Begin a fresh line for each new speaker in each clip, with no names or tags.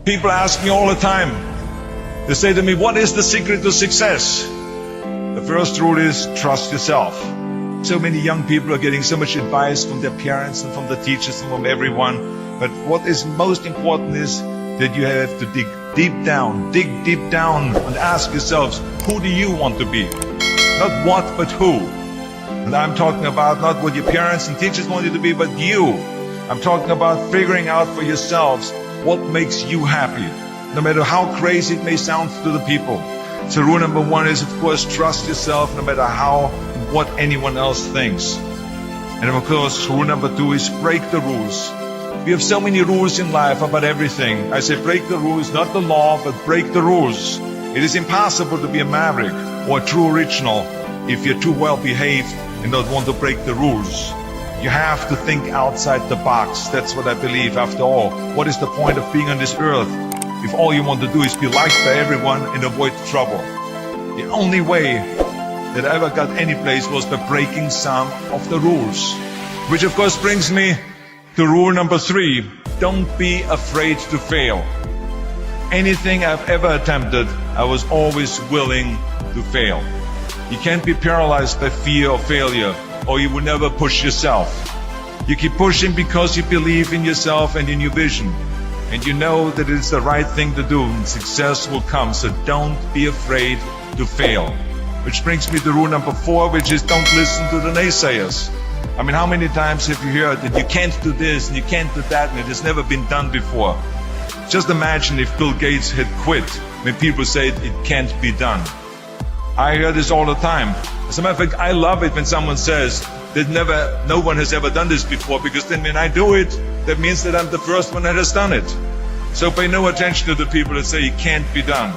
People ask me all the time. They say to me, what is the secret to success? The first rule is trust yourself. So many young people are getting so much advice from their parents and from the teachers and from everyone. But what is most important is that you have to dig deep down and ask yourselves, who do you want to be? Not what, but who. And I'm talking about not what your parents and teachers want you to be, but you. I'm talking about figuring out for yourselves what makes you happy, no matter how crazy it may sound to the people. So rule number one is, of course, trust yourself no matter what anyone else thinks. And of course, rule number two is break the rules. We have so many rules in life about everything. I say break the rules, not the law, but break the rules. It is impossible to be a maverick or a true original if you're too well behaved and don't want to break the rules. You have to think outside the box. That's what I believe. After all, what is the point of being on this earth if all you want to do is be liked by everyone and avoid trouble? The only way that I ever got any place was by breaking some of the rules. Which of course brings me to rule number three. Don't be afraid to fail. Anything I've ever attempted, I was always willing to fail. You can't be paralyzed by fear of failure, or you will never push yourself. You keep pushing because you believe in yourself and in your vision. And you know that it's the right thing to do and success will come. So don't be afraid to fail. Which brings me to rule number four, which is don't listen to the naysayers. I mean, how many times have you heard that you can't do this and you can't do that and it has never been done before? Just imagine if Bill Gates had quit when people say it can't be done. I hear this all the time. As a matter of fact, I love it when someone says that no one has ever done this before, because then when I do it, that means that I'm the first one that has done it. So pay no attention to the people that say it can't be done.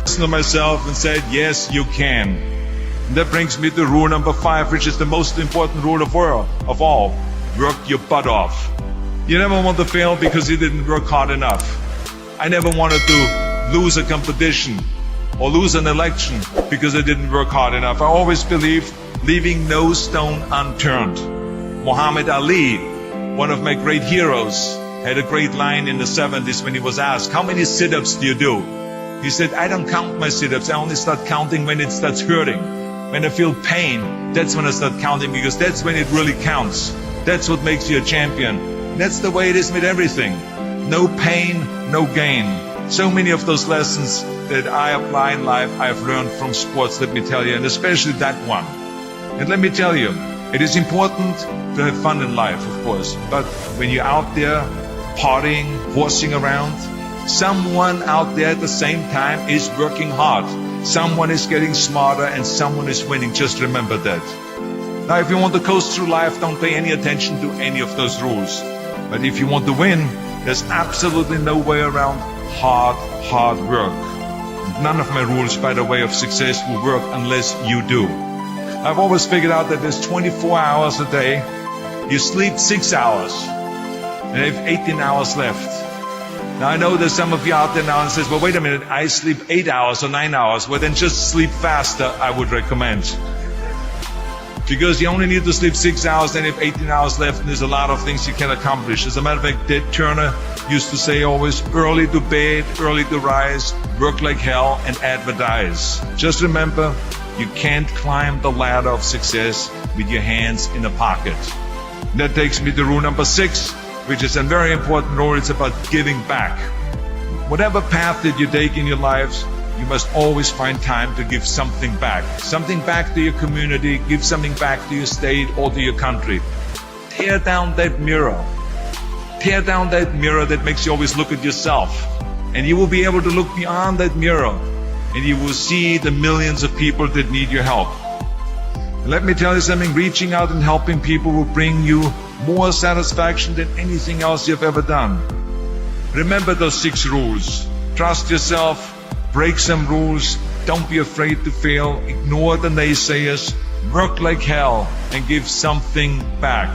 Listen to myself and said, yes, you can. And that brings me to rule number five, which is the most important rule of all. Work your butt off. You never want to fail because you didn't work hard enough. I never wanted to lose a competition or lose an election because I didn't work hard enough. I always believed leaving no stone unturned. Muhammad Ali, one of my great heroes, had a great line in the 70s when he was asked, how many sit-ups do you do? He said, I don't count my sit-ups. I only start counting when it starts hurting. When I feel pain, that's when I start counting, because that's when it really counts. That's what makes you a champion. That's the way it is with everything. No pain, no gain. So many of those lessons that I apply in life, I've learned from sports, let me tell you, and especially that one. And let me tell you, it is important to have fun in life, of course, but when you're out there partying, horsing around, someone out there at the same time is working hard. Someone is getting smarter and someone is winning. Just remember that. Now, if you want to coast through life, don't pay any attention to any of those rules. But if you want to win, there's absolutely no way around hard work. None of my rules, by the way, of success will work unless you do. I've always figured out that there's 24 hours a day. You sleep 6 hours and you have 18 hours left. Now I know there's some of you out there now and says, well, wait a minute, I sleep 8 hours or 9 hours. Well, then just sleep faster, I would recommend. Because you only need to sleep 6 hours, then you have 18 hours left, and there's a lot of things you can accomplish. As a matter of fact, Ted Turner used to say always, early to bed, early to rise, work like hell, and advertise. Just remember, you can't climb the ladder of success with your hands in a pocket. And that takes me to rule number 6, which is a very important rule. It's about giving back. Whatever path that you take in your lives, you must always find time to give something back. Something back to your community, give something back to your state or to your country. Tear down that mirror. Tear down that mirror that makes you always look at yourself. And you will be able to look beyond that mirror and you will see the millions of people that need your help. And let me tell you something, reaching out and helping people will bring you more satisfaction than anything else you've ever done. Remember those 6 rules. Trust yourself. Break some rules, don't be afraid to fail, ignore the naysayers, work like hell, and give something back.